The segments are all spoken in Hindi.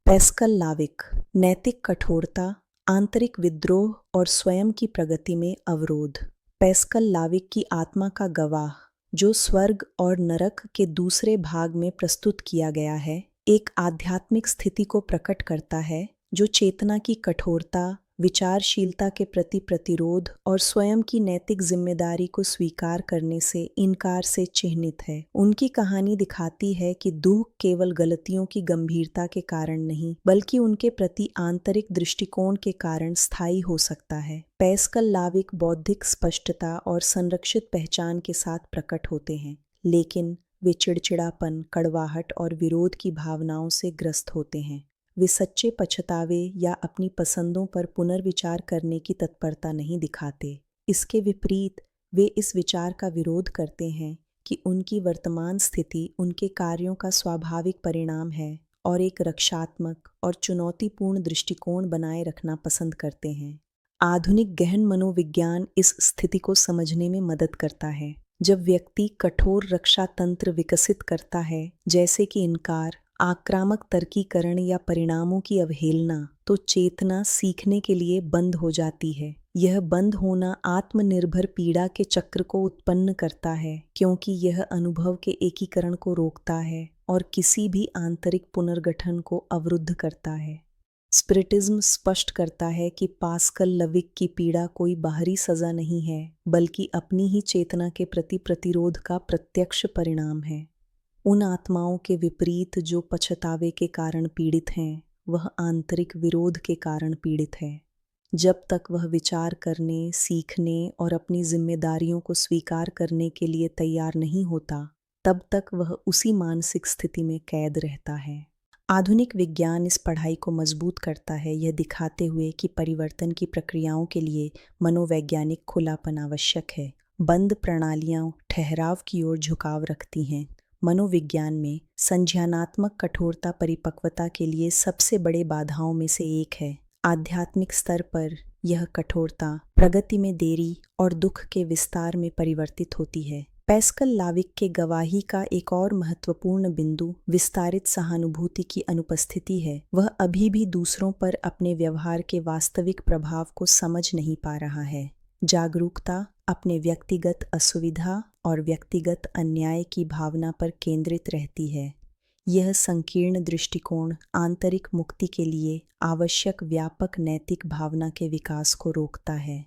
पैस्कल लाविक, नैतिक कठोरता, आंतरिक विद्रोह और स्वयं की प्रगति में अवरोध। पैस्कल लाविक की आत्मा का गवाह, जो स्वर्ग और नरक के दूसरे भाग में प्रस्तुत किया गया है, एक आध्यात्मिक स्थिति को प्रकट करता है जो चेतना की कठोरता, विचारशीलता के प्रति प्रतिरोध और स्वयं की नैतिक जिम्मेदारी को स्वीकार करने से इनकार से चिह्नित है। उनकी कहानी दिखाती है कि दुख केवल गलतियों की गंभीरता के कारण नहीं, बल्कि उनके प्रति आंतरिक दृष्टिकोण के कारण स्थायी हो सकता है। पैस्कल लाविक बौद्धिक स्पष्टता और संरक्षित पहचान के साथ प्रकट होते हैं, लेकिन वे चिड़चिड़ापन, कड़वाहट और विरोध की भावनाओं से ग्रस्त होते हैं। वे सच्चे पछतावे या अपनी पसंदों पर पुनर्विचार करने की तत्परता नहीं दिखाते। इसके विपरीत, वे इस विचार का विरोध करते हैं कि उनकी वर्तमान स्थिति उनके कार्यों का स्वाभाविक परिणाम है और एक रक्षात्मक और चुनौतीपूर्ण दृष्टिकोण बनाए रखना पसंद करते हैं। आधुनिक गहन मनोविज्ञान इस स्थिति को समझने में मदद करता है। जब व्यक्ति कठोर रक्षा तंत्र विकसित करता है, जैसे कि इनकार, आक्रामक तर्कीकरण या परिणामों की अवहेलना, तो चेतना सीखने के लिए बंद हो जाती है। यह बंद होना आत्मनिर्भर पीड़ा के चक्र को उत्पन्न करता है, क्योंकि यह अनुभव के एकीकरण को रोकता है और किसी भी आंतरिक पुनर्गठन को अवरुद्ध करता है। स्पिरिटिज्म स्पष्ट करता है कि पैस्कल लाविक की पीड़ा कोई बाहरी सजा नहीं है, बल्कि अपनी ही चेतना के प्रति प्रतिरोध का प्रत्यक्ष परिणाम है। उन आत्माओं के विपरीत जो पछतावे के कारण पीड़ित हैं, वह आंतरिक विरोध के कारण पीड़ित है। जब तक वह विचार करने, सीखने और अपनी जिम्मेदारियों को स्वीकार करने के लिए तैयार नहीं होता, तब तक वह उसी मानसिक स्थिति में कैद रहता है। आधुनिक विज्ञान इस पढ़ाई को मजबूत करता है, यह दिखाते हुए कि परिवर्तन की प्रक्रियाओं के लिए मनोवैज्ञानिक खुलापन आवश्यक है। बंद प्रणालियां ठहराव की ओर झुकाव रखती हैं। मनोविज्ञान में संज्ञानात्मक कठोरता परिपक्वता के लिए सबसे बड़े बाधाओं में से एक है। आध्यात्मिक स्तर पर यह कठोरता प्रगति में देरी और दुख के विस्तार में परिवर्तित होती है। पैस्कल लाविक के गवाही का एक और महत्वपूर्ण बिंदु विस्तारित सहानुभूति की अनुपस्थिति है। वह अभी भी दूसरों पर अपने व्यवहार के वास्तविक प्रभाव को समझ नहीं पा रहा है। जागरूकता अपने व्यक्तिगत असुविधा और व्यक्तिगत अन्याय की भावना पर केंद्रित रहती है। यह संकीर्ण दृष्टिकोण आंतरिक मुक्ति के लिए आवश्यक व्यापक नैतिक भावना के विकास को रोकता है।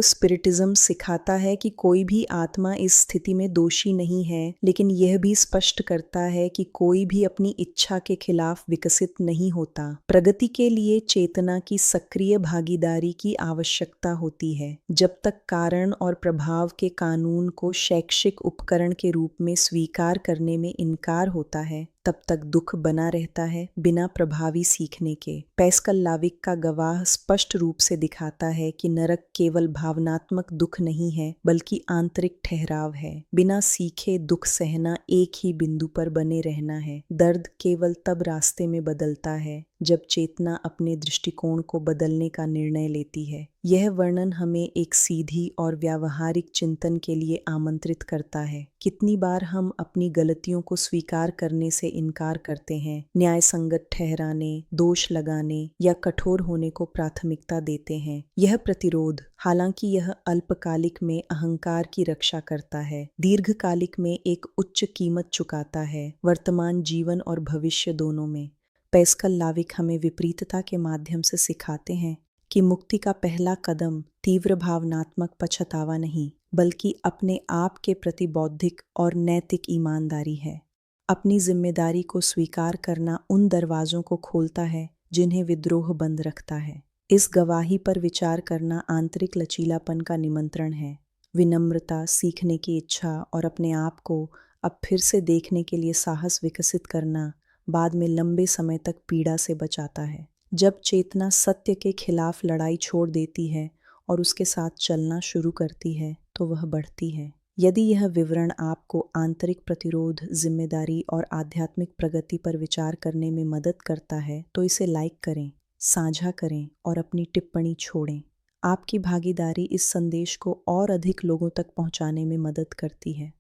स्पिरिटिज्म सिखाता है कि कोई भी आत्मा इस स्थिति में दोषी नहीं है, लेकिन यह भी स्पष्ट करता है कि कोई भी अपनी इच्छा के खिलाफ विकसित नहीं होता। प्रगति के लिए चेतना की सक्रिय भागीदारी की आवश्यकता होती है। जब तक कारण और प्रभाव के कानून को शैक्षिक उपकरण के रूप में स्वीकार करने में इनकार होता है, तब तक दुख बना रहता है, बिना प्रभावी सीखने के। पैस्कल लाविक का गवाह स्पष्ट रूप से दिखाता है कि नरक केवल भावनात्मक दुख नहीं है, बल्कि आंतरिक ठहराव है। बिना सीखे दुख सहना एक ही बिंदु पर बने रहना है। दर्द केवल तब रास्ते में बदलता है जब चेतना अपने दृष्टिकोण को बदलने का निर्णय लेती है। यह वर्णन हमें एक सीधी और व्यावहारिक चिंतन के लिए आमंत्रित करता है। कितनी बार हम अपनी गलतियों को स्वीकार करने से इनकार करते हैं, न्याय संगत ठहराने, दोष लगाने या कठोर होने को प्राथमिकता देते हैं। यह प्रतिरोध, हालांकि यह अल्पकालिक में अहंकार की रक्षा करता है, दीर्घकालिक में एक उच्च कीमत चुकाता है, वर्तमान जीवन और भविष्य दोनों में। पैस्कल लाविक हमें विपरीतता के माध्यम से सिखाते हैं कि मुक्ति का पहला कदम तीव्र भावनात्मक पछतावा नहीं, बल्कि अपने आप के प्रति बौद्धिक और नैतिक ईमानदारी है। अपनी जिम्मेदारी को स्वीकार करना उन दरवाजों को खोलता है जिन्हें विद्रोह बंद रखता है। इस गवाही पर विचार करना आंतरिक लचीलापन का निमंत्रण है। विनम्रता, सीखने की इच्छा और अपने आप को अब फिर से देखने के लिए साहस विकसित करना बाद में लंबे समय तक पीड़ा से बचाता है। जब चेतना सत्य के खिलाफ लड़ाई छोड़ देती है और उसके साथ चलना शुरू करती है, तो वह बढ़ती है। यदि यह विवरण आपको आंतरिक प्रतिरोध, जिम्मेदारी और आध्यात्मिक प्रगति पर विचार करने में मदद करता है, तो इसे लाइक करें, साझा करें और अपनी टिप्पणी छोड़ें। आपकी भागीदारी इस संदेश को और अधिक लोगों तक पहुंचाने में मदद करती है।